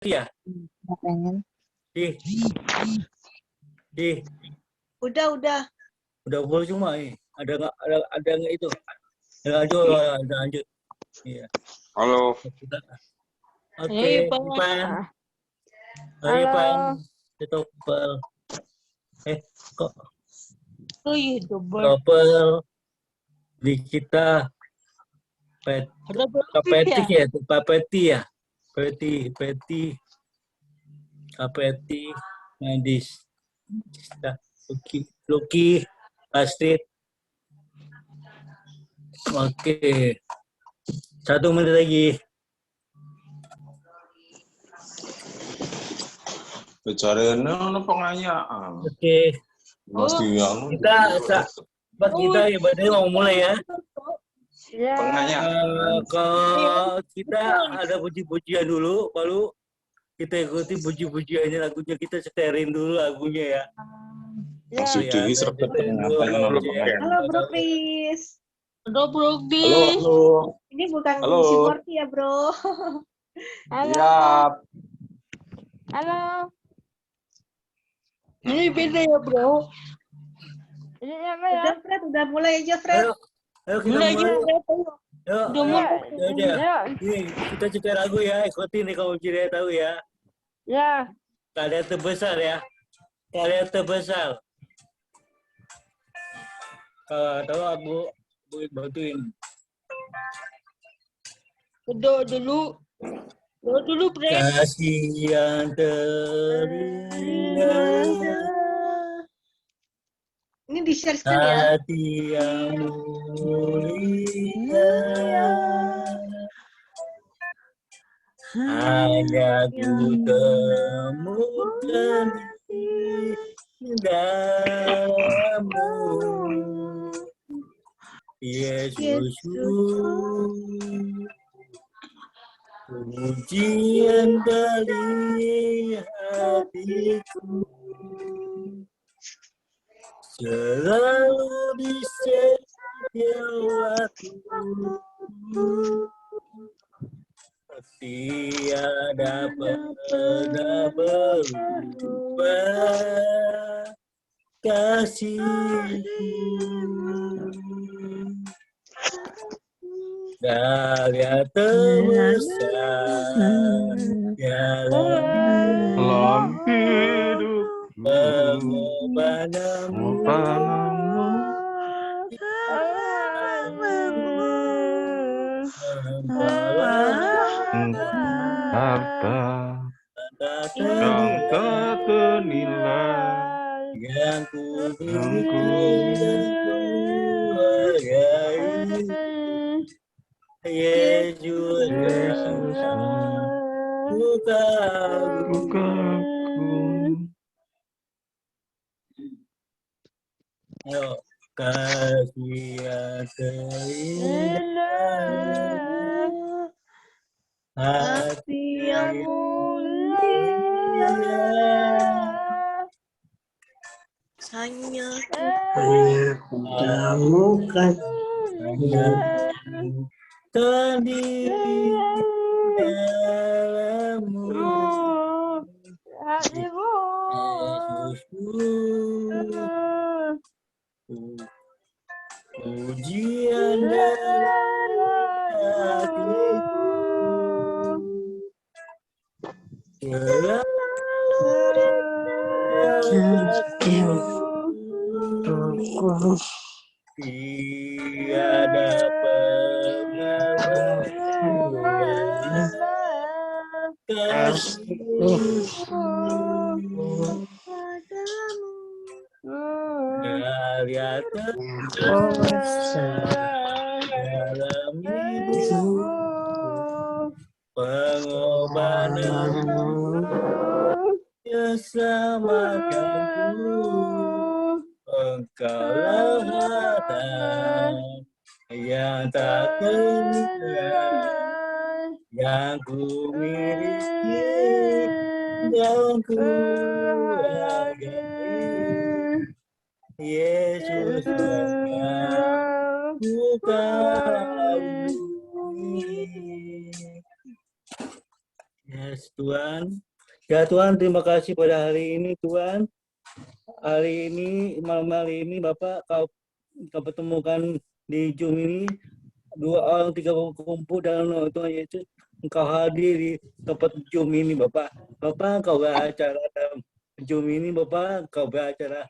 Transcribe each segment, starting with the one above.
ya? Pengen. Udah. Udah full semua nih. Ada nggak itu? Lanjut. Iya. Halo. Oke, Ipan. Ipan. Topel. Kok Oh iya, double. Topel di kita Kapeti ya? Kapeti, Medis, Luki, Astrid. Oke. 1 menit lagi. Bicaranya ono pengayaan. Oke. Kita ibadah mau mulai ya. Kalau kita ada puji-pujian dulu, baru kita ikuti puji-pujiannya, lagunya kita seterin dulu lagunya ya. Masih di serta ternyata yang ono pengayaan. Halo Bro Chris. Halo. Ini bukan Halo. si Morty ya Bro. Siap. Halo. Ini beda ya Bro. Ini apa ya? Udah Fred, udah mulai aja Fred. Ayo kita Mulai aja mulai. Fred. Yuk, Udah mulai. Nih, kita cek lagu ya, ikutin nih kalau tidak tahu ya. Ya. Kalian terbesar ya. Kalau tahu aku bantuin. Udah dulu Fred. Kasih yang terindah, Ini di share screen ya. hati yang mulia, hanya ku temukan di dalammu, Yesus. Pujian dari hatiku selalu di setiap waktu, tiada pernah berubah kasihmu. Dahlia terbesar dalam hidup pengorbananmu, harta yang tak ternilai yang ku beri dan ku hargai, Yesus kagum. Ayo, kasih yang terindah, hati yang mulia, Hanya temukan terdiri dalammu, Yesusku. Pujian dari hatiku selalu tiada pernah berubah kasihmu. Dahlia terbesar dalam hidup, pengorbananmu selamatkanku. Engkaulah harta yang tak ternilai, yang ku miliki dan ku hargai, Yesus yang ku kasihi. Yes, Tuhan. Ya Tuhan, terima kasih pada hari ini Tuhan. Hari ini, malam hari ini Bapak, kau pertemukan di Zoom ini 2 orang 3 kumpul dalam nama Tuhan Yesus. Engkau hadir di tempat Zoom ini Bapak. Bapak, kau beracara dalam Zoom ini Bapak. Kau beracara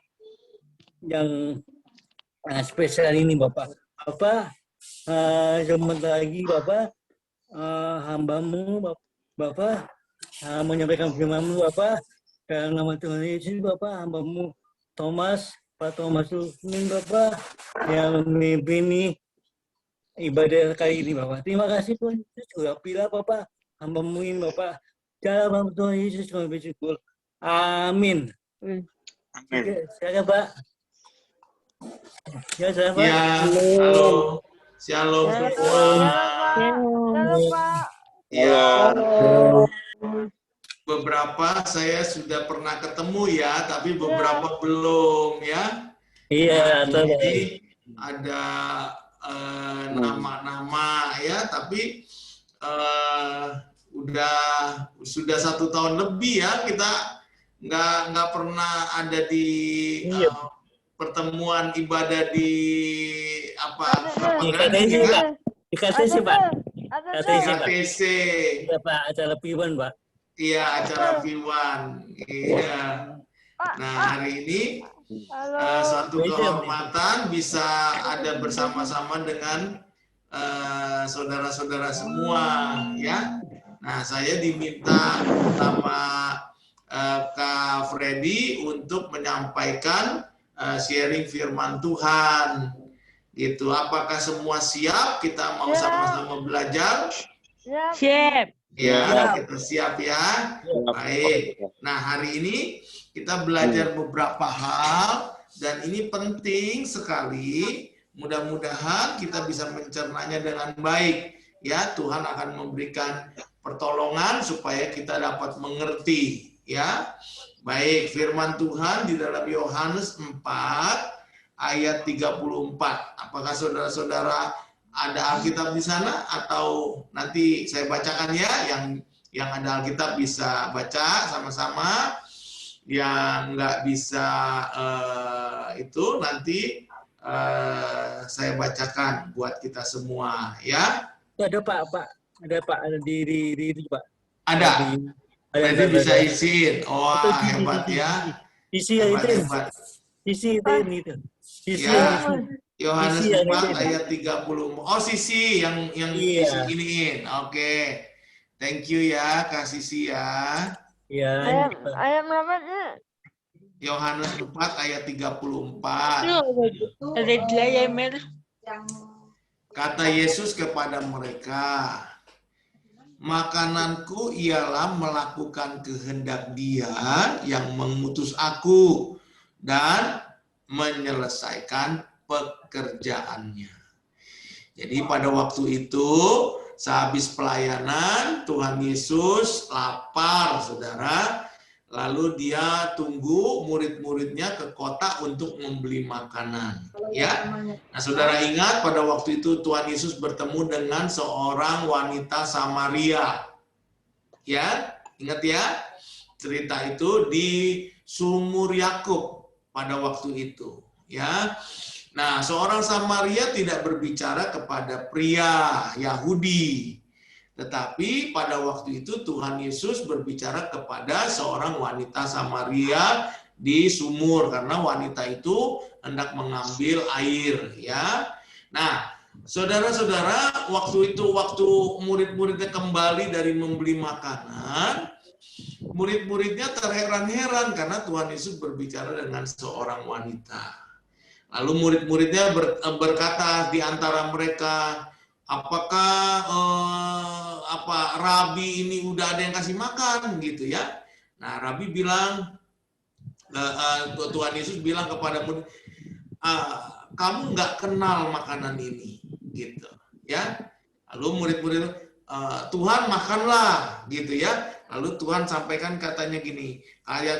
yang spesial ini Bapak. Bapak, sebentar lagi Bapak, hamba-Mu Bapak menyampaikan firman-Mu Bapak. Dalam nama Tuhan Yesus Bapak, hamba-Mu Pak Thomas Lukmin Bapak, yang memimpin ibadah kali ini Bapak. Terima kasih Tuhan Yesus. Urapilah Bapak, hamba-Mu ini Bapak. Dalam nama Tuhan Yesus kami bersyukur. Amin. Amin. Silakan Pak. Ya, saya Pak. Ya, halo. Shalom semua. Halo Pak. Ya, Halo. beberapa saya sudah pernah ketemu ya, tapi beberapa belum ya. Iya, Nah, tahu. jadi ada nama-nama ya, tapi sudah 1 tahun lebih ya kita nggak pernah ada di Iya. pertemuan ibadah di Di Grandi, KTC, ya? Pak. Di KTC, Pak. Ada KTC, Pak. KTC. Iya, Pak. Acara Piwan, Pak. Iya, acara Viwan. Iya. Nah, hari ini Halo. suatu kehormatan bisa ada bersama-sama dengan saudara-saudara semua, ya. Nah, saya diminta sama Kak Freddy untuk menyampaikan sharing firman Tuhan. Gitu. Apakah semua siap? Kita mau sama-sama belajar? Siap. Ya, kita siap ya. Baik. Nah, hari ini kita belajar beberapa hal dan ini penting sekali. Mudah-mudahan kita bisa mencernanya dengan baik. Ya, Tuhan akan memberikan pertolongan supaya kita dapat mengerti, ya. Baik, firman Tuhan di dalam Yohanes 4 ayat 34. Apakah saudara-saudara ada Alkitab di sana atau nanti saya bacakan ya, yang ada Alkitab bisa baca sama-sama, yang nggak bisa itu nanti saya bacakan buat kita semua ya. Ada Pak, ada di itu Pak. Ada. Nanti bisa isin. Wah, hebat ya. Isi Hebat, itu. hebat. Isi itu. Isi Ya. itu. Yohanes Sisi 4 yang ayat 30. Oh, Sisi yang Iya. iniin. Oke. Thank you ya, Kak Sisi ya. Ya. Ayam berapa sih? Yohanes 4 ayat 34. Ada dia yang merah. Kata Yesus kepada mereka, makananku ialah melakukan kehendak Dia yang mengutus aku dan menyelesaikan pekerjaannya. Jadi pada waktu itu, sehabis pelayanan, Tuhan Yesus lapar, saudara. Lalu dia tunggu murid-muridnya ke kota untuk membeli makanan. Ya, nah saudara ingat pada waktu itu Tuhan Yesus bertemu dengan seorang wanita Samaria. Ya, ingat ya, cerita itu di Sumur Yakub pada waktu itu. Ya, nah seorang Samaria tidak berbicara kepada pria Yahudi. Tetapi pada waktu itu Tuhan Yesus berbicara kepada seorang wanita Samaria di sumur karena wanita itu hendak mengambil air ya. Nah, saudara-saudara, waktu itu waktu murid-muridnya kembali dari membeli makanan, murid-muridnya terheran-heran karena Tuhan Yesus berbicara dengan seorang wanita. Lalu murid-muridnya berkata di antara mereka, apakah Rabi ini udah ada yang kasih makan gitu ya? Nah, Rabi bilang, Tuhan Yesus bilang kepada murid, kamu nggak kenal makanan ini, gitu ya. Lalu murid-murid, Tuhan makanlah, gitu ya. Lalu Tuhan sampaikan katanya gini,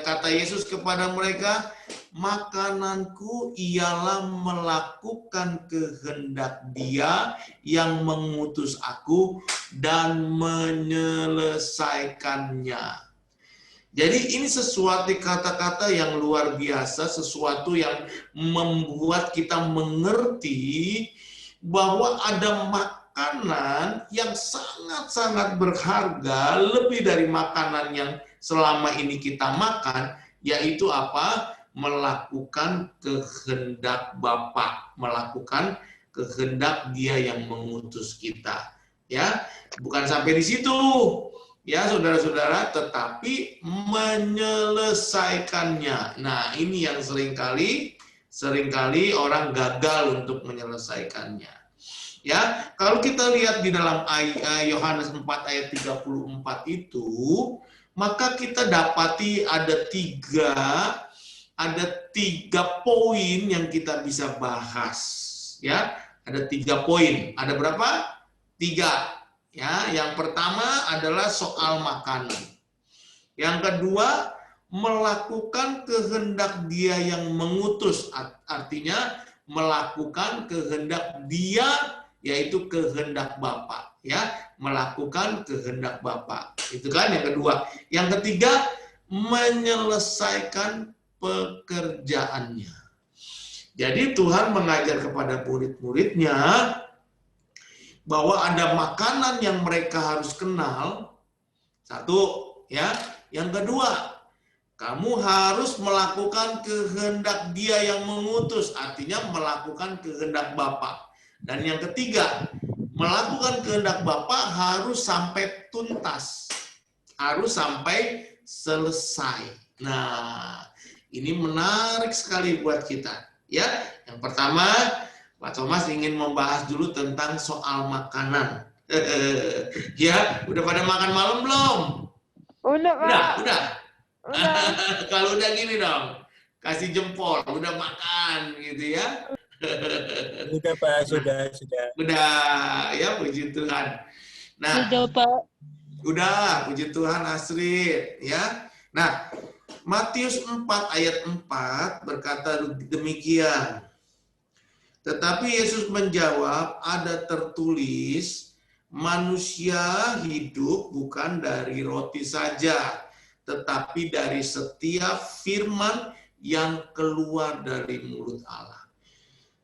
kata Yesus kepada mereka, makananku ialah melakukan kehendak Dia yang mengutus aku dan menyelesaikannya. Jadi ini sesuatu kata-kata yang luar biasa, sesuatu yang membuat kita mengerti bahwa ada makanan yang sangat-sangat berharga, lebih dari makanan yang selama ini kita makan, yaitu apa? Melakukan kehendak Bapa, melakukan kehendak Dia yang mengutus kita. Ya, bukan sampai di situ. Ya, saudara-saudara, tetapi menyelesaikannya. Nah, ini yang seringkali orang gagal untuk menyelesaikannya. Ya, kalau kita lihat di dalam Yohanes 4 ayat 34 itu, maka kita dapati ada tiga poin yang kita bisa bahas. Ya, ada 3 poin. Ada berapa? 3. Ya, yang pertama adalah soal makanan. Yang kedua, melakukan kehendak Dia yang mengutus, artinya melakukan kehendak Dia, yaitu kehendak Bapa. Ya, melakukan kehendak Bapa. Itu kan yang kedua. Yang ketiga, menyelesaikan pekerjaannya. Jadi Tuhan mengajar kepada murid-muridnya bahwa ada makanan yang mereka harus kenal. Satu, ya. Yang kedua, kamu harus melakukan kehendak Dia yang mengutus, artinya melakukan kehendak Bapa. Dan yang ketiga, melakukan kehendak Bapa harus sampai tuntas, harus sampai selesai. Nah, ini menarik sekali buat kita. Ya, yang pertama, Pak Thomas ingin membahas dulu tentang soal makanan. Ya, udah pada makan malam belum? Udah, Pak. Udah. Udah. Kalau udah gini dong, kasih jempol, udah makan gitu ya. Sudah Pak, sudah. Udah, ya puji Tuhan. Nah, Sudah, Pak. udah, puji Tuhan Astrid, ya. Nah, Matius 4 ayat 4 berkata demikian. Tetapi Yesus menjawab, ada tertulis, manusia hidup bukan dari roti saja, tetapi dari setiap firman yang keluar dari mulut Allah.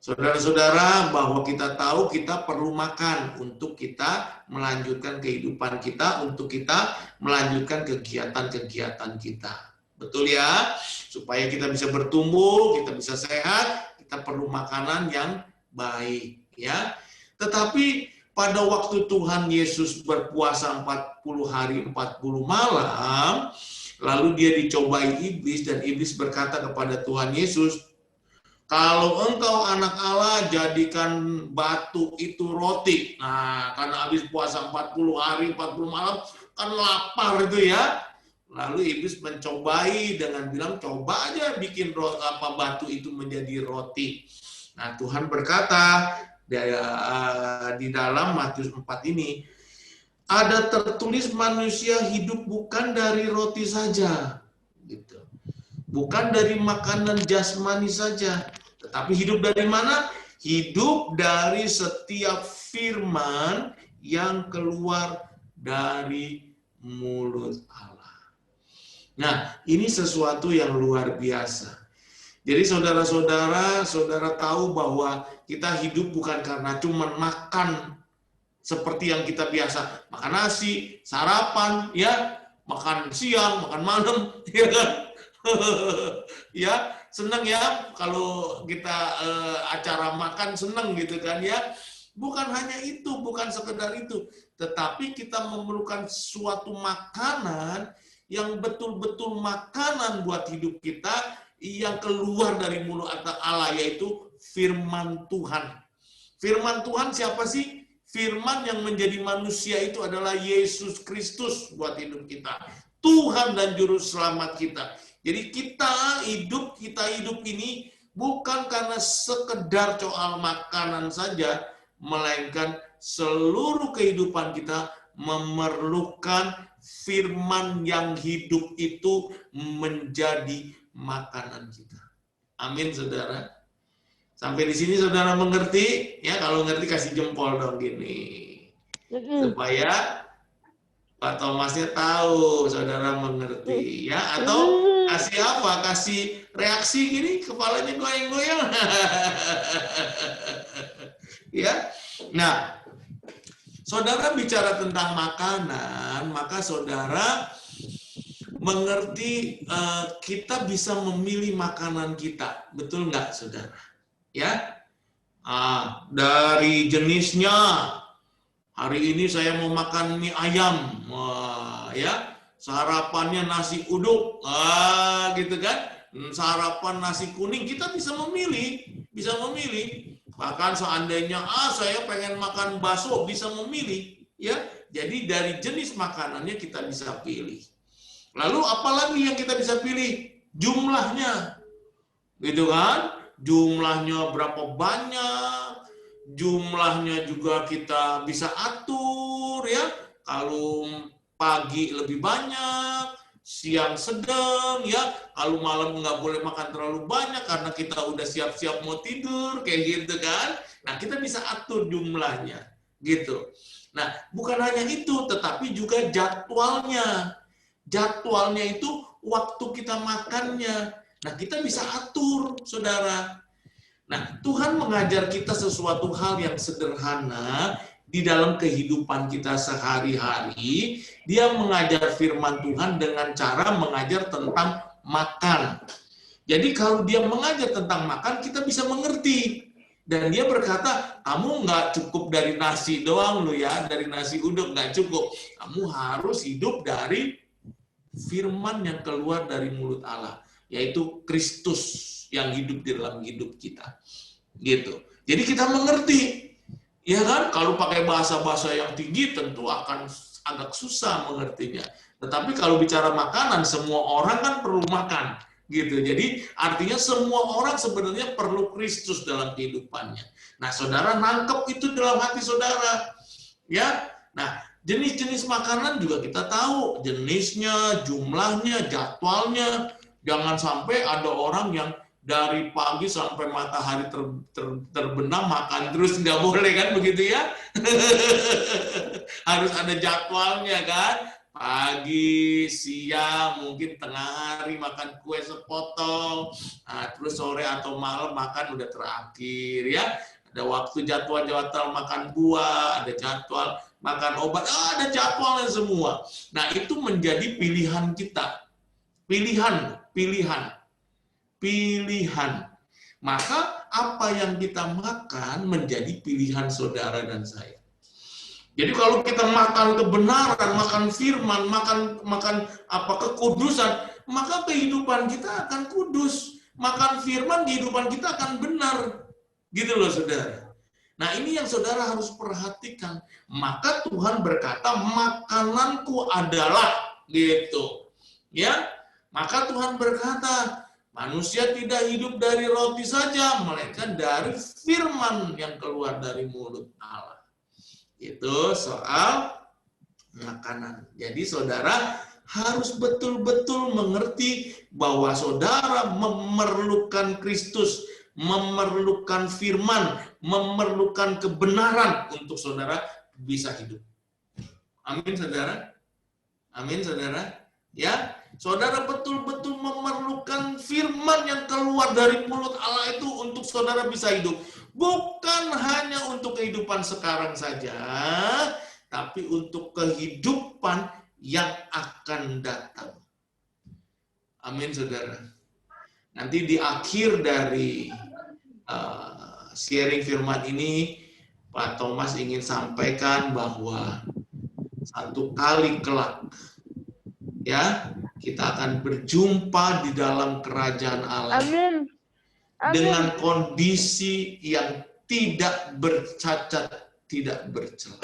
Saudara-saudara, bahwa kita tahu kita perlu makan untuk kita melanjutkan kehidupan kita, untuk kita melanjutkan kegiatan-kegiatan kita. Betul ya? Supaya kita bisa bertumbuh, kita bisa sehat, kita perlu makanan yang baik, ya. Tetapi pada waktu Tuhan Yesus berpuasa 40 hari 40 malam, lalu Dia dicobai iblis, dan iblis berkata kepada Tuhan Yesus, kalau Engkau anak Allah, jadikan batu itu roti. Nah, karena habis puasa 40 hari 40 malam, kan lapar itu ya. Lalu iblis mencobai dengan bilang, coba aja bikin batu itu menjadi roti. Nah, Tuhan berkata di dalam Matius 4 ini, ada tertulis manusia hidup bukan dari roti saja, gitu. Bukan dari makanan jasmani saja, tetapi hidup dari mana? Hidup dari setiap firman yang keluar dari mulut Allah. Nah, ini sesuatu yang luar biasa. Jadi saudara-saudara, saudara tahu bahwa kita hidup bukan karena cuma makan seperti yang kita biasa. Makan nasi, sarapan, ya, makan siang, makan malam, ya kan? Ya, senang ya kalau kita acara makan, senang gitu kan ya. Bukan hanya itu, bukan sekedar itu. Tetapi kita memerlukan suatu makanan yang betul-betul makanan buat hidup kita yang keluar dari mulut Allah, yaitu firman Tuhan. Firman Tuhan siapa sih? Firman yang menjadi manusia itu adalah Yesus Kristus buat hidup kita. Tuhan dan Juru Selamat kita. Jadi kita hidup ini bukan karena sekedar soal makanan saja, melainkan seluruh kehidupan kita memerlukan firman yang hidup itu menjadi makanan kita. Amin, saudara. Sampai di sini saudara mengerti? Ya, kalau ngerti kasih jempol dong gini. Supaya Pak Thomasnya tahu saudara mengerti. Ya, atau kasih apa? Kasih reaksi gini, kepalanya goyang-goyang. Ya. Nah, saudara bicara tentang makanan, maka saudara mengerti kita bisa memilih makanan kita. Betul nggak, saudara? Ya, dari jenisnya. Hari ini saya mau makan mie ayam, ya. Sarapannya nasi uduk, gitu kan? Sarapan nasi kuning, kita bisa memilih, Bahkan seandainya saya pengen makan bakso, bisa memilih, ya. Jadi dari jenis makanannya kita bisa pilih. Lalu apalagi yang kita bisa pilih? Jumlahnya, gitu kan? Jumlahnya berapa banyak, jumlahnya juga kita bisa atur, ya. Kalau pagi lebih banyak, siang sedang, ya. Kalau malam nggak boleh makan terlalu banyak karena kita udah siap-siap mau tidur, kayak gitu kan. Nah, kita bisa atur jumlahnya, gitu. Nah, bukan hanya itu, tetapi juga jadwalnya. Jadwalnya itu waktu kita makannya. Nah, kita bisa atur, saudara. Nah, Tuhan mengajar kita sesuatu hal yang sederhana di dalam kehidupan kita sehari-hari. Dia mengajar firman Tuhan dengan cara mengajar tentang makan. Jadi kalau dia mengajar tentang makan, kita bisa mengerti. Dan dia berkata, kamu nggak cukup dari nasi doang lu ya, dari nasi uduk nggak cukup. Kamu harus hidup dari firman yang keluar dari mulut Allah, yaitu Kristus yang hidup di dalam hidup kita, gitu. Jadi kita mengerti, ya kan? Kalau pakai bahasa-bahasa yang tinggi tentu akan agak susah mengertinya. Tetapi kalau bicara makanan, semua orang kan perlu makan, gitu. Jadi artinya semua orang sebenarnya perlu Kristus dalam kehidupannya. Nah, saudara nangkep itu dalam hati saudara, ya. Nah, jenis-jenis makanan juga kita tahu, jenisnya, jumlahnya, jadwalnya. Jangan sampai ada orang yang dari pagi sampai matahari terbenam makan terus, nggak boleh kan begitu ya. Harus ada jadwalnya kan. Pagi, siang, mungkin tengah hari makan kue sepotong, terus sore atau malam makan udah terakhir ya. Ada waktu jadwal makan buah, ada jadwal makan obat, ada jadwalnya semua. Nah, itu menjadi pilihan kita. Pilihan. Maka apa yang kita makan menjadi pilihan saudara dan saya. Jadi kalau kita makan kebenaran, makan firman, makan kekudusan, maka kehidupan kita akan kudus. Makan firman, kehidupan kita akan benar. Gitu loh, saudara. Nah, ini yang saudara harus perhatikan. Maka Tuhan berkata, makananku adalah, gitu. Ya, maka Tuhan berkata, manusia tidak hidup dari roti saja, melainkan dari firman yang keluar dari mulut Allah. Itu soal makanan. Jadi saudara harus betul-betul mengerti bahwa saudara memerlukan Kristus, memerlukan firman, memerlukan kebenaran untuk saudara bisa hidup. Amin, saudara. Amin, saudara. Ya, saudara betul-betul memerlukan firman yang keluar dari mulut Allah itu untuk saudara bisa hidup. Bukan hanya untuk kehidupan sekarang saja, tapi untuk kehidupan yang akan datang. Amin, saudara. Nanti di akhir dari sharing firman ini, Pak Thomas ingin sampaikan bahwa satu kali kelak, ya, kita akan berjumpa di dalam kerajaan Allah. Amin. Dengan kondisi yang tidak bercacat, tidak bercela.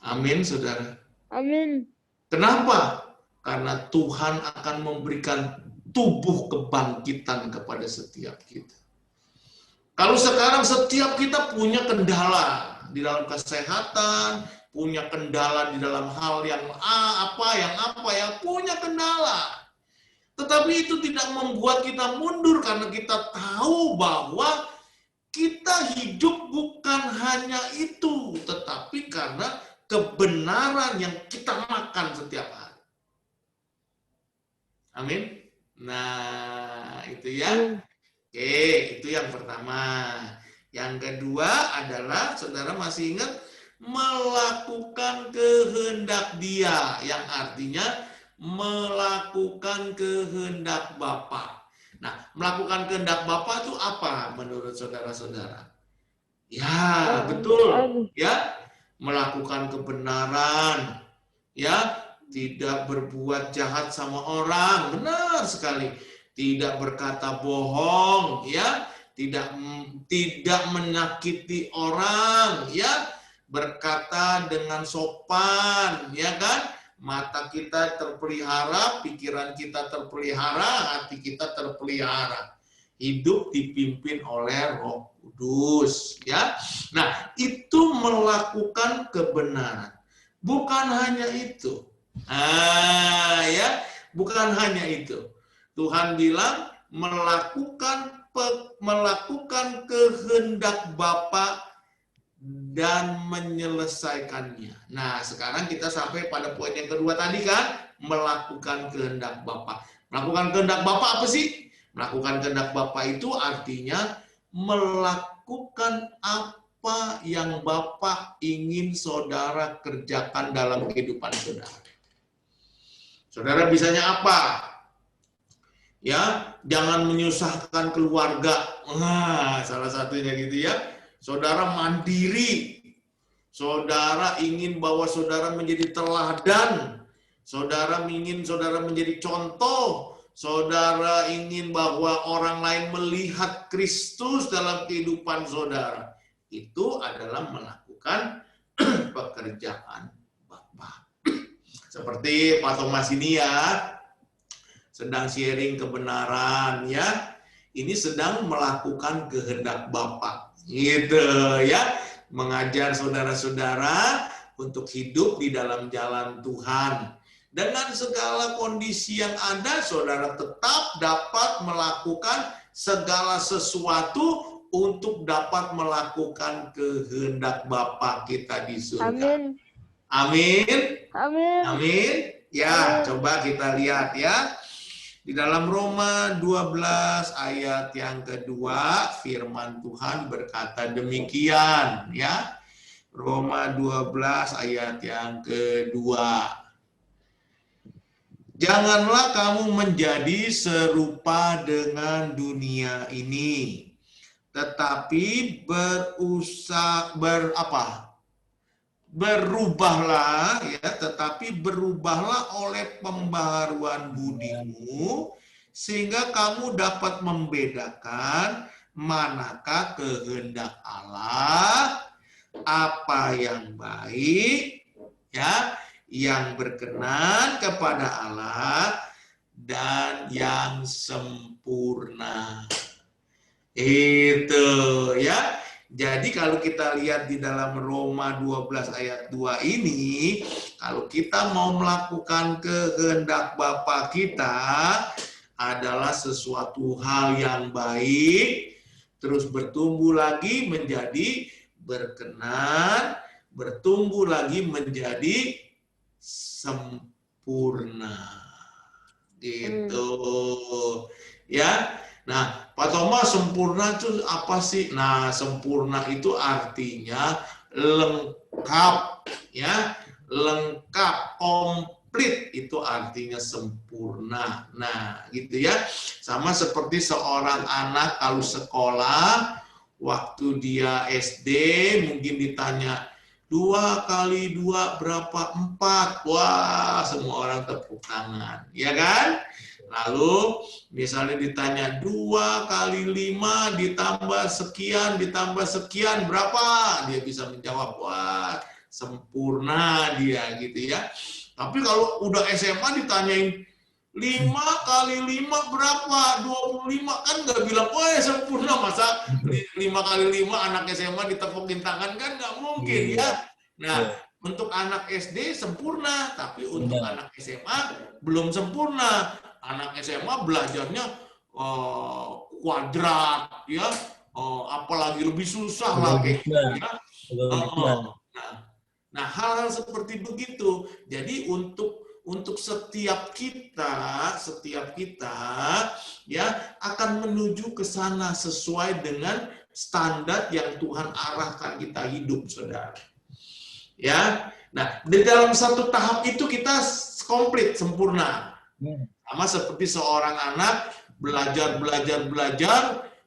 Amin, saudara. Amin. Kenapa? Karena Tuhan akan memberikan tubuh kebangkitan kepada setiap kita. Kalau sekarang setiap kita punya kendala di dalam kesehatan, punya kendala di dalam hal yang punya kendala. Tetapi itu tidak membuat kita mundur karena kita tahu bahwa kita hidup bukan hanya itu, tetapi karena kebenaran yang kita makan setiap hari. Amin. Nah, itu ya. Oke, itu yang pertama. Yang kedua adalah, saudara masih ingat, melakukan kehendak Dia, yang artinya melakukan kehendak Bapa. Nah, melakukan kehendak Bapa itu apa menurut saudara-saudara? Ya, betul. Ya, melakukan kebenaran. Ya, tidak berbuat jahat sama orang. Benar sekali. Tidak berkata bohong, ya. Tidak menyakiti orang, ya. Berkata dengan sopan, ya kan? Mata kita terpelihara, pikiran kita terpelihara, hati kita terpelihara. Hidup dipimpin oleh Roh Kudus, ya. Nah, itu melakukan kebenaran. Bukan hanya itu. Ya, bukan hanya itu. Tuhan bilang melakukan kehendak Bapa dan menyelesaikannya. Nah, sekarang kita sampai pada poin yang kedua tadi kan, melakukan kehendak Bapa. Melakukan kehendak Bapa apa sih? Melakukan kehendak Bapa itu artinya melakukan apa yang Bapa ingin saudara kerjakan dalam kehidupan saudara. Saudara bisanya apa? Ya, jangan menyusahkan keluarga. Nah, salah satunya gitu ya. Saudara mandiri. Saudara ingin bahwa saudara menjadi teladan. Saudara ingin saudara menjadi contoh. Saudara ingin bahwa orang lain melihat Kristus dalam kehidupan saudara. Itu adalah melakukan pekerjaan Bapa. Seperti Pak Thomas ini ya, sedang sharing kebenaran ya. Ini sedang melakukan kehendak Bapa. Gitu ya, mengajar saudara-saudara untuk hidup di dalam jalan Tuhan. Dengan segala kondisi yang ada, saudara tetap dapat melakukan segala sesuatu untuk dapat melakukan kehendak Bapa kita di surga. Amin. Amin. Amin. Amin. Ya, Amin. coba kita lihat ya. Di dalam Roma 12 ayat yang kedua, firman Tuhan berkata demikian ya. Roma 12 ayat yang kedua. Janganlah kamu menjadi serupa dengan dunia ini, tetapi berubahlah ya, tetapi berubahlah oleh pembaharuan budimu sehingga kamu dapat membedakan manakah kehendak Allah, apa yang baik ya, yang berkenan kepada Allah dan yang sempurna. Itu ya. Jadi kalau kita lihat di dalam Roma 12 ayat 2 ini, kalau kita mau melakukan kehendak Bapa kita adalah sesuatu hal yang baik, terus bertumbuh lagi menjadi berkenan, bertumbuh lagi menjadi sempurna. Gitu. Ya. Nah, Pak Thomas, sempurna itu apa sih? Nah, sempurna itu artinya lengkap, ya, lengkap, komplit itu artinya sempurna. Nah, gitu ya. Sama seperti seorang anak kalau sekolah, waktu dia SD mungkin ditanya 2 kali 2 berapa? 4. Wah, semua orang tepuk tangan, ya kan? Lalu misalnya ditanya 2 kali 5 ditambah sekian berapa? Dia bisa menjawab, wah sempurna dia gitu ya. Tapi kalau udah SMA ditanyain 5 kali 5 berapa? 25 kan nggak bilang, wah sempurna, masa 5 kali 5 anak SMA ditepukin tangan kan nggak mungkin ya. Nah, untuk anak SD sempurna, tapi untuk anak SMA belum sempurna. anak SMA belajarnya kuadrat, ya, apalagi lebih susah lah kayak gitu, ya. Nah, hal-hal seperti begitu. Jadi untuk setiap kita ya akan menuju ke sana sesuai dengan standar yang Tuhan arahkan kita hidup, saudara. Ya, nah di dalam satu tahap itu kita komplit, sempurna. Sama seperti seorang anak belajar,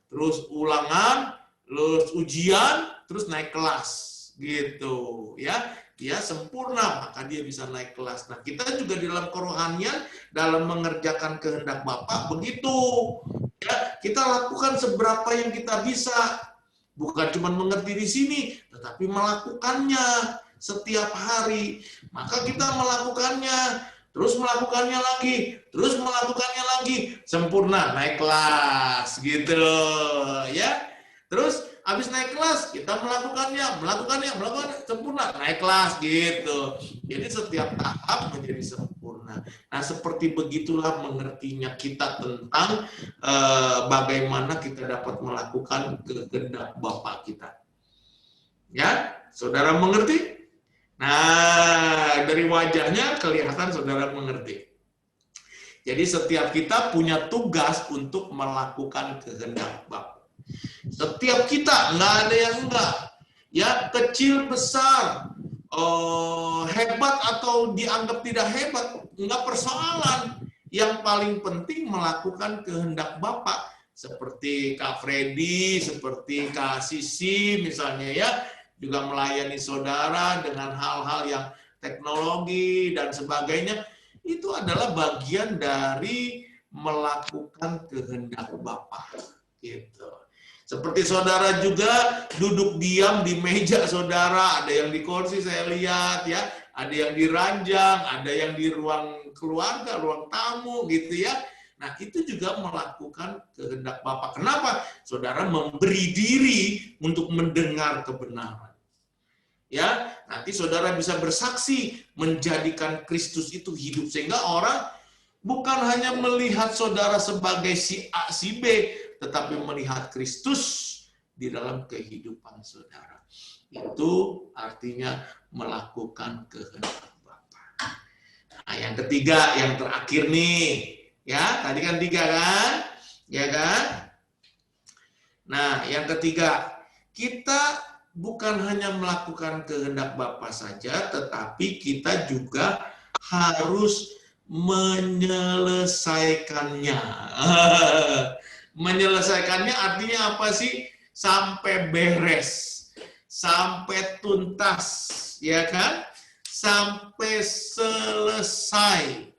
terus ulangan, terus ujian, terus naik kelas. Gitu, ya. Dia sempurna, maka dia bisa naik kelas. Nah, kita juga di dalam kerohanian, dalam mengerjakan kehendak Bapa, begitu. Ya, kita lakukan seberapa yang kita bisa. Bukan cuma mengerti di sini, tetapi melakukannya setiap hari. Maka kita melakukannya, terus melakukannya lagi, terus melakukannya lagi, sempurna, naik kelas, gitu, ya. Terus habis naik kelas, kita melakukannya, sempurna, naik kelas, gitu. Jadi setiap tahap menjadi sempurna. Nah, seperti begitulah mengertinya kita tentang bagaimana kita dapat melakukan kehendak Bapa kita. Ya, saudara mengerti? Nah, dari wajahnya kelihatan saudara mengerti. Jadi setiap kita punya tugas untuk melakukan kehendak Bapa. Setiap kita, nggak ada yang enggak. Ya, kecil, besar, hebat atau dianggap tidak hebat, enggak persoalan. Yang paling penting melakukan kehendak Bapa. Seperti Kak Freddy, seperti Kak Sisi misalnya, ya, juga melayani saudara dengan hal-hal yang teknologi dan sebagainya. Itu adalah bagian dari melakukan kehendak Bapa. Gitu. Seperti saudara juga duduk diam di meja saudara, ada yang di kursi saya lihat, ya, ada yang di ranjang, ada yang di ruang keluarga, ruang tamu, gitu, ya. Nah, itu juga melakukan kehendak Bapa. Kenapa? Saudara memberi diri untuk mendengar kebenaran. Ya, nanti saudara bisa bersaksi menjadikan Kristus itu hidup, sehingga orang bukan hanya melihat saudara sebagai si A, si B, tetapi melihat Kristus di dalam kehidupan saudara. Itu artinya melakukan kehendak Bapa. Nah, yang ketiga, yang terakhir nih, ya, tadi kan 3 kan, ya kan? Nah, yang ketiga, kita bukan hanya melakukan kehendak Bapa saja, tetapi kita juga harus menyelesaikannya. Menyelesaikannya artinya apa sih? Sampai beres, sampai tuntas, ya kan? Sampai selesai.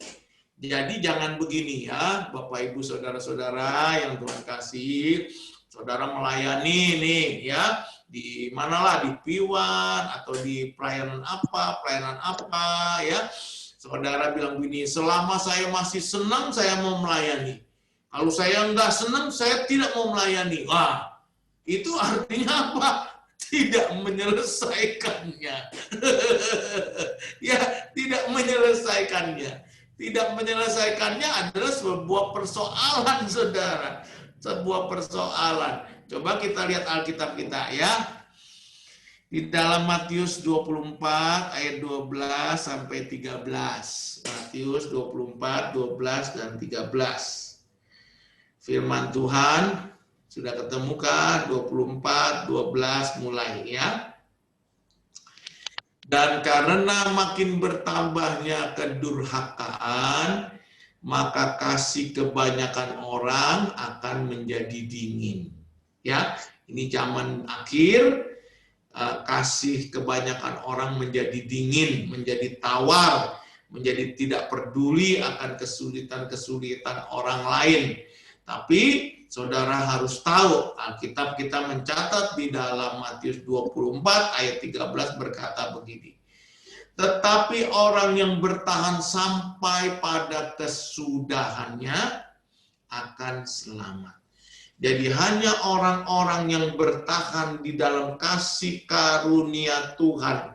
Jadi jangan begini, ya, Bapak Ibu Saudara-saudara yang Tuhan kasih, saudara melayani nih, ya, di manalah, di Piwan atau di pelayanan apa, ya. Saudara bilang begini, selama saya masih senang saya mau melayani. Kalau saya nggak senang, saya tidak mau melayani. Wah, itu artinya apa? Tidak menyelesaikannya. Ya, tidak menyelesaikannya. Tidak menyelesaikannya adalah sebuah persoalan, saudara. Sebuah persoalan. Coba kita lihat Alkitab kita, ya. Di dalam Matius 24 ayat 12 sampai 13. Matius 24, 12 dan 13. Firman Tuhan sudah ketemukan 24, 12 mulai, ya. Dan karena makin bertambahnya kedurhakaan, maka kasih kebanyakan orang akan menjadi dingin. Ya, ini zaman akhir, kasih kebanyakan orang menjadi dingin, menjadi tawar, menjadi tidak peduli akan kesulitan-kesulitan orang lain. Tapi saudara harus tahu, Alkitab kita mencatat di dalam Matius 24 ayat 13 berkata begini. Tetapi orang yang bertahan sampai pada kesudahannya akan selamat. Jadi hanya orang-orang yang bertahan di dalam kasih karunia Tuhan.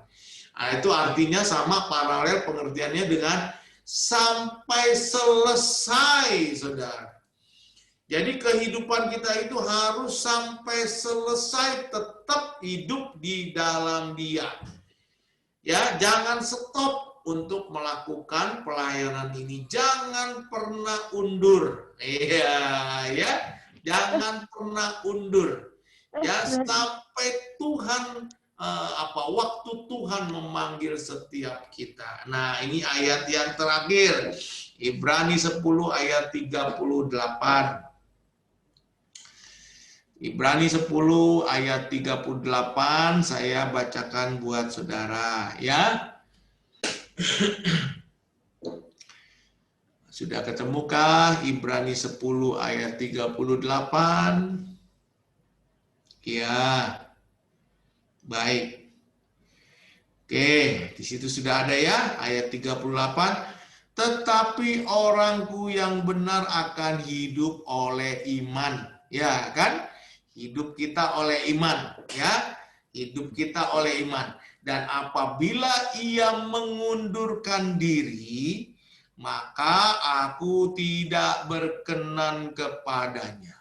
Nah, itu artinya sama paralel pengertiannya dengan sampai selesai, saudara. Jadi kehidupan kita itu harus sampai selesai, tetap hidup di dalam Dia. Ya, jangan stop untuk melakukan pelayanan ini. Jangan pernah undur. Iya, ya. Jangan pernah undur. Ya, sampai Tuhan waktu Tuhan memanggil setiap kita. Nah, ini ayat yang terakhir. Ibrani 10 ayat 38. Ibrani 10 ayat 38 saya bacakan buat saudara, ya. Sudah ketemukah Ibrani 10 ayat 38? Ya. Baik. Oke, di situ sudah ada ya ayat 38. Tetapi orangku yang benar akan hidup oleh iman. Ya kan? Hidup kita oleh iman, ya. Hidup kita oleh iman. Dan apabila ia mengundurkan diri, maka aku tidak berkenan kepadanya.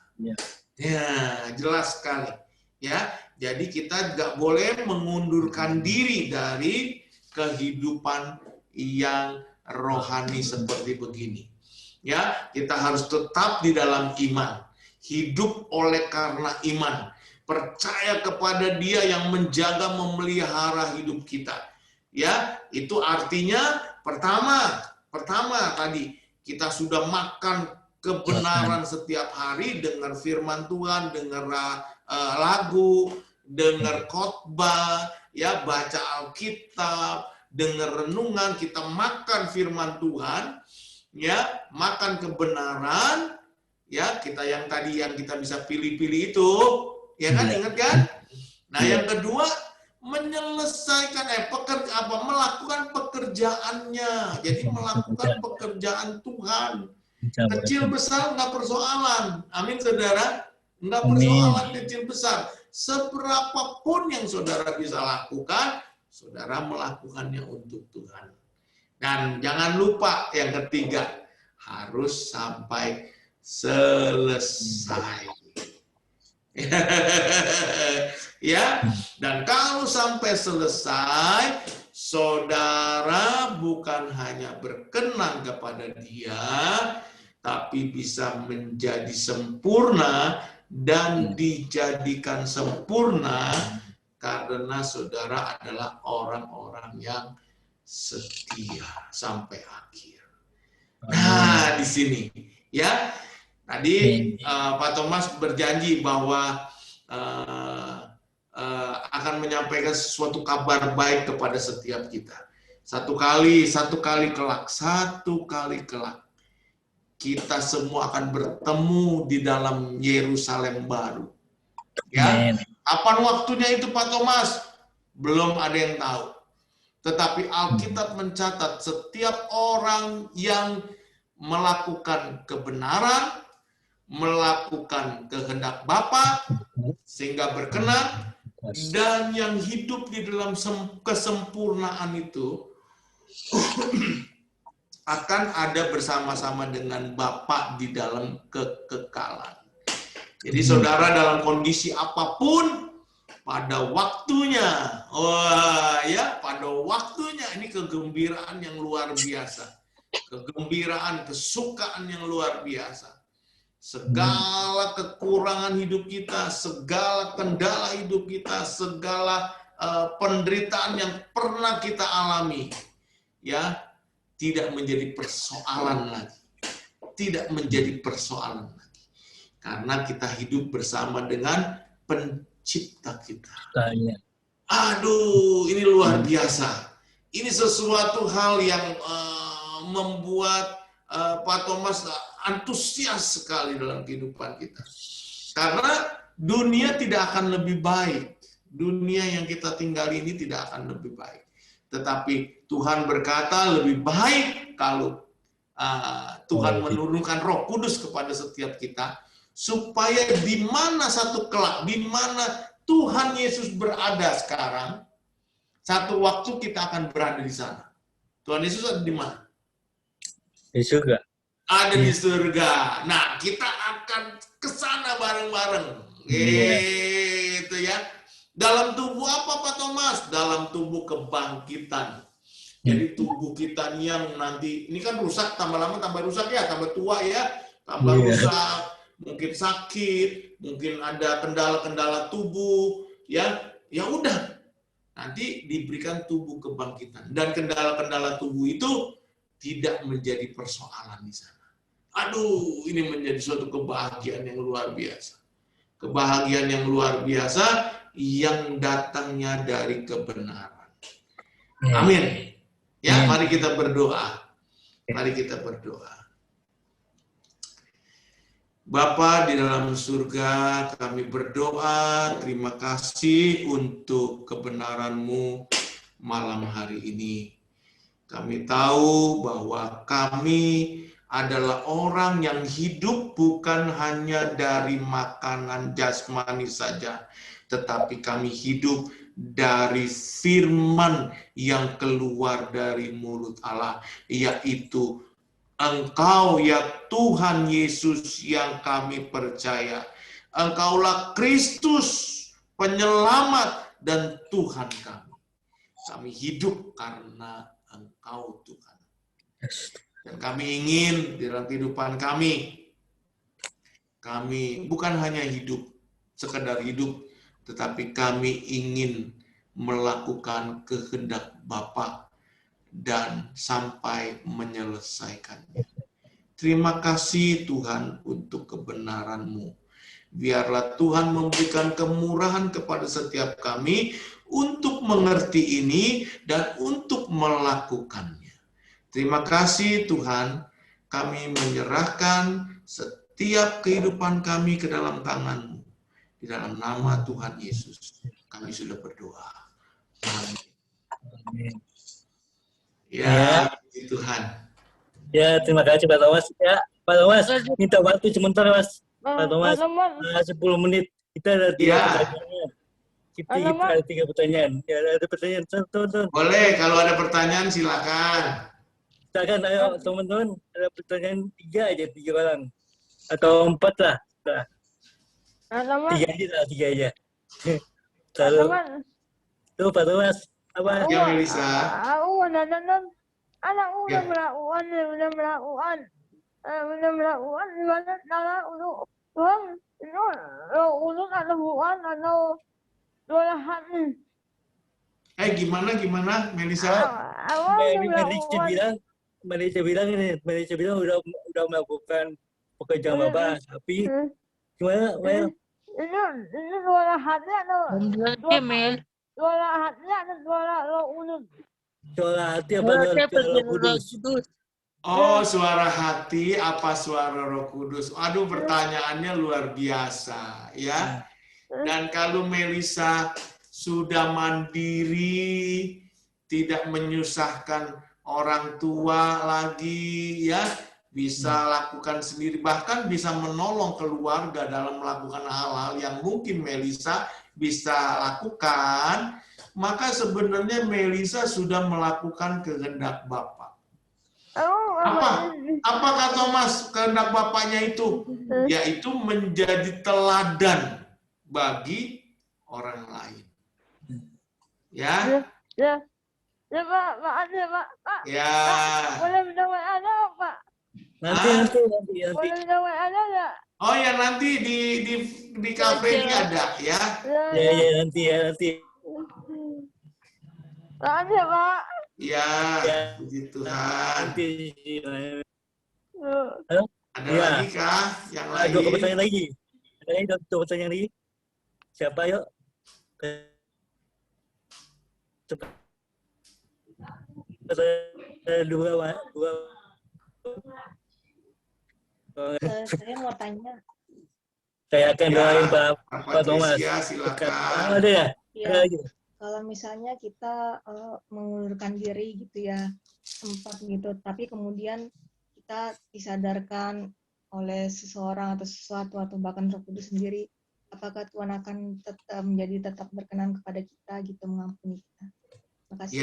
Ya, jelas sekali. Ya, jadi kita nggak boleh mengundurkan diri dari kehidupan yang rohani seperti begini. Ya, kita harus tetap di dalam iman. Hidup oleh karena iman, percaya kepada Dia yang menjaga memelihara hidup kita. Ya, itu artinya pertama tadi kita sudah makan kebenaran setiap hari, dengar firman Tuhan, dengar lagu, dengar khotbah, ya, baca Alkitab, dengar renungan, kita makan firman Tuhan, ya, makan kebenaran. Ya, kita yang tadi yang kita bisa pilih-pilih itu, ya kan, ingat kan? Nah, yang kedua, menyelesaikan melakukan pekerjaannya. Jadi melakukan pekerjaan Tuhan. Kecil besar nggak persoalan. Amin, saudara. Nggak persoalan kecil besar. Seberapapun yang saudara bisa lakukan, saudara melakukannya untuk Tuhan. Dan jangan lupa yang ketiga, harus sampai selesai. Ya, dan kalau sampai selesai, saudara bukan hanya berkenan kepada Dia, tapi bisa menjadi sempurna dan dijadikan sempurna karena saudara adalah orang-orang yang setia sampai akhir. Nah, di sini, ya. Tadi Pak Thomas berjanji bahwa akan menyampaikan sesuatu kabar baik kepada setiap kita. Satu kali kelak, kita semua akan bertemu di dalam Yerusalem baru. Ya, kapan waktunya itu Pak Thomas? Belum ada yang tahu. Tetapi Alkitab mencatat setiap orang yang melakukan kebenaran, melakukan kehendak Bapa sehingga berkenan, dan yang hidup di dalam kesempurnaan itu akan ada bersama-sama dengan Bapa di dalam kekekalan. Jadi saudara dalam kondisi apapun, pada waktunya, pada waktunya ini kegembiraan yang luar biasa. Kegembiraan, kesukaan yang luar biasa. Segala kekurangan hidup kita, segala kendala hidup kita, segala penderitaan yang pernah kita alami, ya, tidak menjadi persoalan lagi. Tidak menjadi persoalan lagi. Karena kita hidup bersama dengan pencipta kita. Aduh, ini luar biasa. Ini sesuatu hal yang membuat Pak Thomas antusias sekali dalam kehidupan kita. Karena dunia tidak akan lebih baik. Dunia yang kita tinggali ini tidak akan lebih baik. Tetapi Tuhan berkata lebih baik kalau Tuhan menurunkan Roh Kudus kepada setiap kita, supaya di mana satu kelak, di mana Tuhan Yesus berada sekarang, satu waktu kita akan berada di sana. Tuhan Yesus ada di mana? Di surga. Ada di surga. Nah, kita akan ke sana bareng-bareng. Iya. Gitu ya. Dalam tubuh apa Pak Thomas? Dalam tubuh kebangkitan. Jadi tubuh kita yang nanti, ini kan rusak, tambah lama tambah rusak ya, tambah tua ya, tambah Iya. rusak, mungkin sakit, mungkin ada kendala-kendala tubuh, ya udah. Nanti diberikan tubuh kebangkitan. Dan kendala-kendala tubuh itu tidak menjadi persoalan di sana. Aduh, ini menjadi suatu kebahagiaan yang luar biasa. Kebahagiaan yang luar biasa yang datangnya dari kebenaran. Amin. Ya, mari kita berdoa. Mari kita berdoa. Bapa di dalam surga, kami berdoa, terima kasih untuk kebenaran-Mu malam hari ini. Kami tahu bahwa kami adalah orang yang hidup bukan hanya dari makanan jasmani saja, tetapi kami hidup dari firman yang keluar dari mulut Allah, yaitu Engkau ya Tuhan Yesus yang kami percaya. Engkaulah Kristus, penyelamat dan Tuhan kami. Kami hidup karena Engkau Tuhan. Dan kami ingin di dalam kehidupan kami bukan hanya hidup, sekedar hidup, tetapi kami ingin melakukan kehendak Bapa dan sampai menyelesaikannya. Terima kasih Tuhan untuk kebenaran-Mu. Biarlah Tuhan memberikan kemurahan kepada setiap kami untuk mengerti ini dan untuk melakukannya. Terima kasih Tuhan, kami menyerahkan setiap kehidupan kami ke dalam tangan-Mu. Di dalam nama Tuhan Yesus, kami sudah berdoa. Amin. Ya, puji Tuhan. Ya, terima kasih Pak Thomas. Ya, Pak Thomas, minta waktu sebentar Mas. Pak Thomas, 10 menit. Kita ada 3 pertanyaan. Kita ada 3 pertanyaan. Ya, ada pertanyaan. Tonton. Boleh, kalau ada pertanyaan silakan. Silakan, ayo teman-teman. Ada pertanyaan 3 aja, 3 orang. Atau 4 lah. 3 aja. Lalu, tuh Pak Thomas. Apa? Ya, Melisa. Aku anak udah melakukan Tuhan itu ada bukan atau doahan. Gimana Melisa? Melisa bilang udah melakukan pekerjaan Bapak, tapi gimana? Itu doahannya atau doahannya atau doa ulun. Suara hati apa suara kudus? Oh, suara hati apa suara Roh Kudus? Aduh, pertanyaannya luar biasa, ya. Dan kalau Melisa sudah mandiri, tidak menyusahkan orang tua lagi, ya, bisa lakukan sendiri, bahkan bisa menolong keluarga dalam melakukan hal-hal yang mungkin Melisa bisa lakukan, maka sebenarnya Melisa sudah melakukan kehendak Bapa. Apa kata Mas kehendak Bapaknya itu? Yaitu menjadi teladan bagi orang lain. Ya. Ya Pak, Pak. Ya. Boleh minta WA Pak? Nanti. Boleh minta WA ya? Oh ya, nanti di kafe ini ada ya. Ya, nanti. Makasih ya Pak. Ya, puji Tuhan. Ada lagi kah yang lain? Ada 2 pertanyaan lagi. Ada 2 pertanyaan lagi. Siapa yuk? Dua. Saya mau tanya. Saya akan doain Pak Thomas. Silakan. Ada ya? Ya, kalau misalnya kita mengundurkan diri gitu ya, sempat gitu, tapi kemudian kita disadarkan oleh seseorang atau sesuatu atau bahkan Roh Kudus sendiri, apakah Tuhan akan tetap berkenan kepada kita gitu, mengampuni kita? Terima kasih.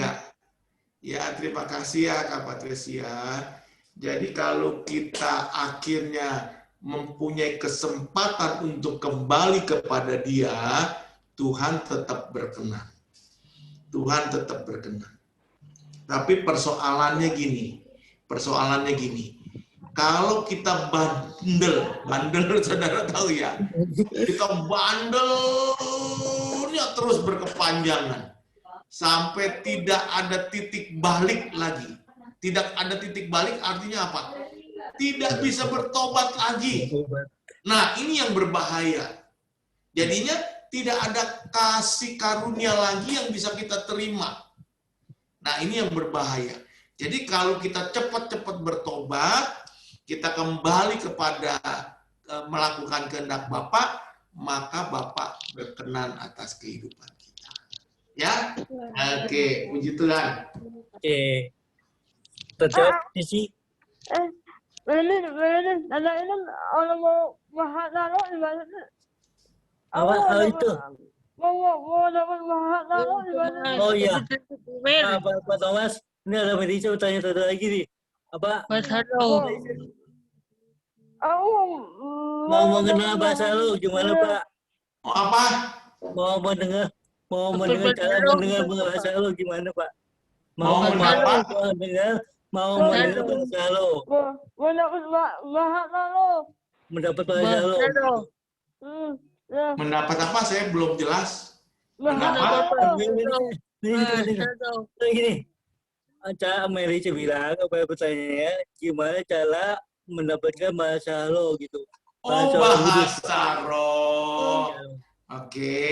Ya, terima kasih ya Kak Patricia. Jadi kalau kita akhirnya mempunyai kesempatan untuk kembali kepada Dia, Tuhan tetap berkenan. Tuhan tetap berkenan. Tapi persoalannya gini. Kalau kita bandel saudara tahu ya, kita bandelnya terus berkepanjangan sampai tidak ada titik balik lagi. Tidak ada titik balik artinya apa? Tidak bisa bertobat lagi. Nah, ini yang berbahaya. Jadinya tidak ada kasih karunia lagi yang bisa kita terima. Nah, ini yang berbahaya. Jadi kalau kita cepat-cepat bertobat, kita kembali kepada melakukan kehendak Bapa, maka Bapa berkenan atas kehidupan kita. Ya? Oke, puji Tuhan. Oke. Terjawab sih. Bener, ada ini orang mau naruh di mana? Apa hal itu? Mau dapat naruh di mana? Oh iya. Pak Thomas, ini ada Melisa bertanya satu lagi nih. Apa? Mau mengenal bahasa lu gimana Pak? Mau apa? Mau mendengar cara mendengar bahasa lu gimana Pak? Mau mendengar bahasa lu. Mau dapat bahasa lu. Mendapat bahasa lu. Mendapat apa? Saya belum jelas. Gini. Cara Melisa bilang apa pertanyaannya, gimana cara mendapatkan bahasa lo gitu. Bahasa roh. Oke.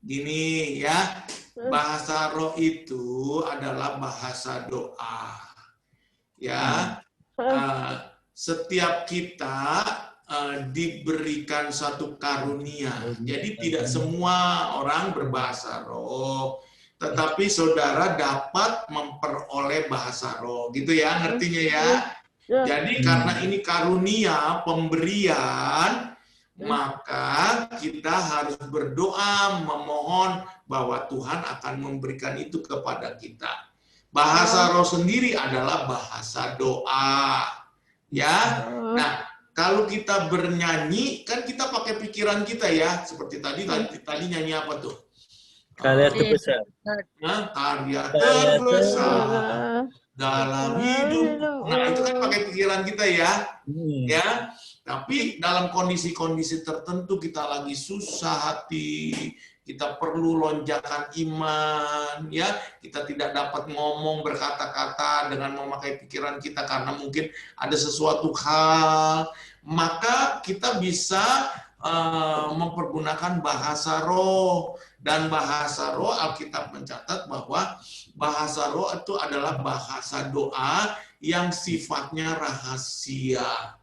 Gini ya. Bahasa roh itu adalah bahasa doa. Ya. Setiap kita diberikan satu karunia. Jadi tidak semua orang berbahasa roh. Tetapi saudara dapat memperoleh bahasa roh. Gitu ya, ngertinya ya. Jadi karena ini karunia pemberian, maka kita harus berdoa memohon bahwa Tuhan akan memberikan itu kepada kita. Bahasa roh sendiri adalah bahasa doa. Ya. Nah, kalau kita bernyanyi kan kita pakai pikiran kita ya. Seperti tadi nyanyi apa tuh? Karya terbesar. Karya terbesar dalam hidup. Nah, itu kan pakai pikiran kita ya. Ya. Tapi dalam kondisi-kondisi tertentu kita lagi susah hati, kita perlu lonjakan iman, ya. Kita tidak dapat ngomong berkata-kata dengan memakai pikiran kita karena mungkin ada sesuatu hal, maka kita bisa mempergunakan bahasa roh. Dan bahasa roh, Alkitab mencatat bahwa bahasa roh itu adalah bahasa doa yang sifatnya rahasia.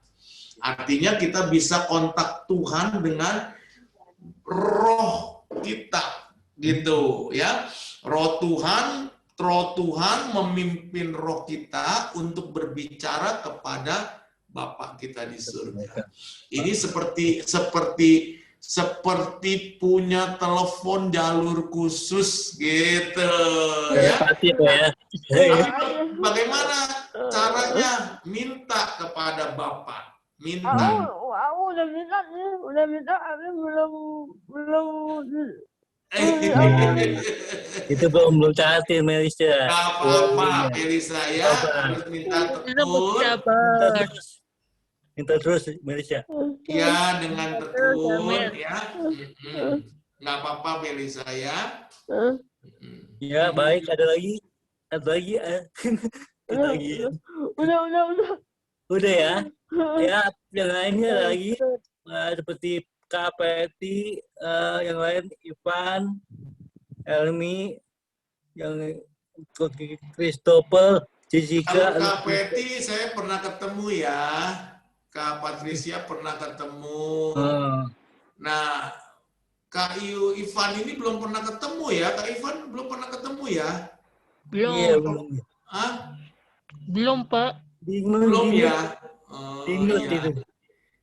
Artinya kita bisa kontak Tuhan dengan roh kita, gitu ya. Roh Tuhan memimpin roh kita untuk berbicara kepada Bapa kita di surga. Ini seperti punya telepon jalur khusus gitu ya. Bagaimana caranya? Minta kepada Bapa. Minta. Aku udah minta tapi belum. Itu belum catin Melisa. Gak apa-apa, Melisa ya. Harus minta terus. Minta terus Melisa. Ya, dengan tekun ya. Nggak apa-apa Melisa ya. Ya, baik. Ada lagi? Udah ya. Ya, yang lainnya lagi seperti Kak Peti, yang lain Ivan, Elmi, yang Christopher, Jessica. Kak Peti saya pernah ketemu ya. Kak Patricia pernah ketemu. Nah, Kak Ivan ini belum pernah ketemu ya. Kak Ivan belum pernah ketemu ya? Belum. Iya, belum. Hah? Belum, Pak. Belum ya? Iya.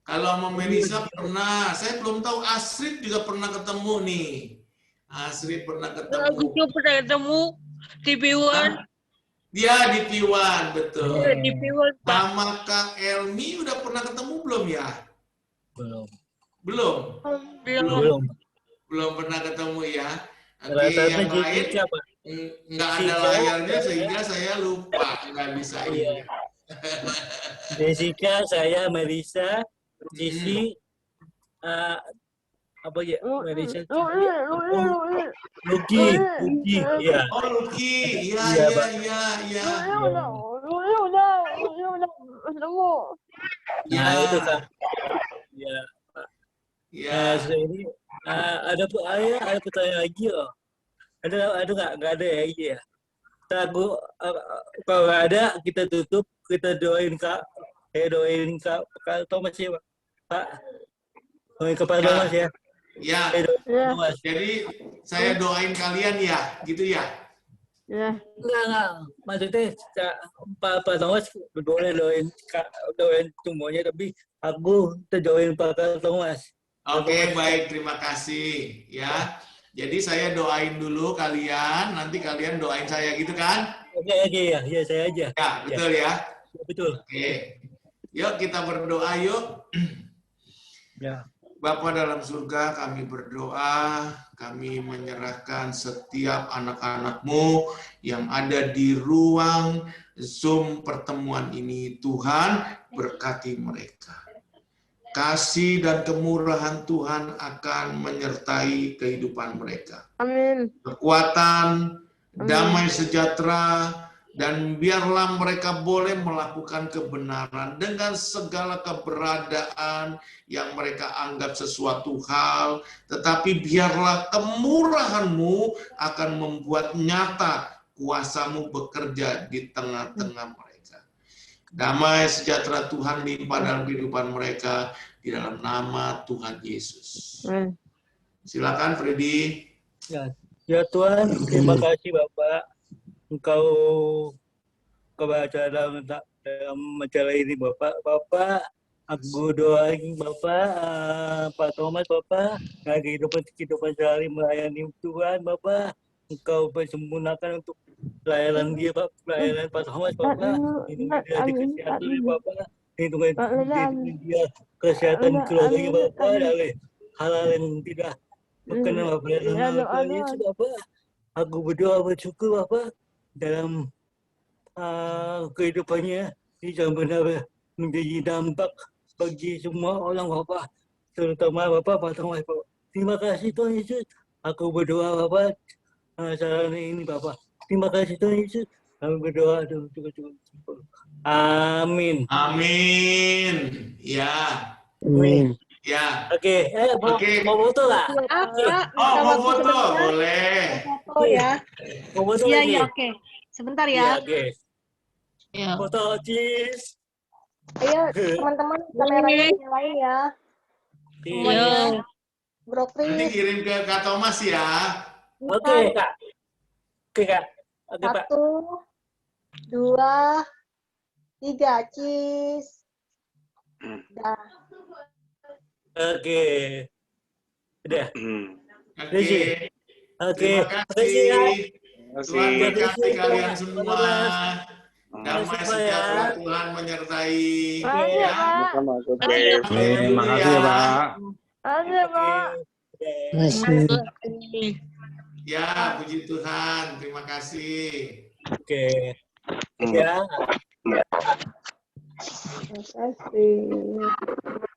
Kalau sama Melisa pernah. Saya belum tahu Astrid juga pernah ketemu nih. Astrid pernah ketemu. Aku juga pernah ketemu TV One. Dia di Piwan, betul. Iya, di Piwon, Pak. Sama Kak Elmi udah pernah ketemu belum ya? Belum. Belum? Belum. Belum pernah ketemu ya? Oke, Rata-rata yang lain Jessica, Pak. nggak ada Jessica. layarnya sehingga saya lupa, nggak bisa Iya. ingat. Jessica, saya, Melisa, Cici, apa ya? Melisa, Luki, iya. Oh, Luki, iya, Iya, iya, Pak. iya, iya. Nah, Ya, itu Kak. Ya, ya. ini ada pertanyaan lagi loh. Ada nggak ada ya lagi ya? Aku kalau nggak ada kita tutup, kita doain Kak. Doain Kak Thomas ya Pak. Doain ke Pak Ya. Thomas ya. Ya, Doain Pak Thomas. jadi saya doain kalian ya, gitu ya. Enggak. Maksudnya Pak Thomas boleh doain semuanya, tapi aku doain Pak Thomas. Oke, baik, terima kasih ya. Jadi saya doain dulu kalian, nanti kalian doain saya gitu kan? Oke ya, saya aja. Ya, betul ya. Betul. Oke. Yuk kita berdoa yuk. Ya. Bapa dalam surga, kami berdoa, kami menyerahkan setiap anak-anak-Mu yang ada di ruang Zoom pertemuan ini. Tuhan, berkati mereka. Kasih dan kemurahan Tuhan akan menyertai kehidupan mereka. Amin. Kekuatan, damai sejahtera, dan biarlah mereka boleh melakukan kebenaran dengan segala keberadaan yang mereka anggap sesuatu hal, tetapi biarlah kemurahan-Mu akan membuat nyata kuasa-Mu bekerja di tengah-tengah mereka. Damai sejahtera Tuhan limpah dalam kehidupan mereka di dalam nama Tuhan Yesus. Silakan Freddy. Ya Tuhan, terima kasih Bapak. Engkau kebaca dalam majalah ini Bapak, aku doain Bapak, Pak Thomas Bapak, kehidupan sehari melayani Tuhan Bapak, Engkau persempurnakan untuk pelayanan dia Pak, pelayanan Pak Thomas Bapak, lindungi dia di kesehatan Bapak, lindungi dia kesehatan keluarganya Bapak, dari hal-hal yang tidak berkenan Bapak, dalam nama Yesus Bapak, aku berdoa bersyukur Bapak, dalam kehidupannya bisa benar menjadi dampak bagi semua orang Bapak, terutama Bapak Pak Thomas Bapak. Terima kasih Tuhan Yesus. Aku berdoa Bapak saat ini Bapak. Terima kasih Tuhan Yesus. Kami berdoa cukup. Amin. Amin. Ya. Amin. Ya. Oke. Mau foto nggak? Oh, mau foto? Boleh. Oh ya. Mau foto Iya, lagi? iya, oke. Sebentar Iya, ya. oke. Ya. Foto cheese. Ayo, teman-teman, kameranya nyalain ya. Iya. Bro Nanti Kris, kirim ke Kak Thomas ya. Oke, Kak. Oke, Kak. Oke, Pak. 1, 2, 3, cheese. Dah. Oke. Udah. Oke. Oke. Terima Makasih ya. kasih. Tuhan berkati kalian semua. Damai sejahtera Tuhan menyertai. Makasih ya, Pak. Terima kasih ya Pak. Makasih ya, Pak. Ya, puji Tuhan. Terima kasih. Oke. Ya. Terima kasih.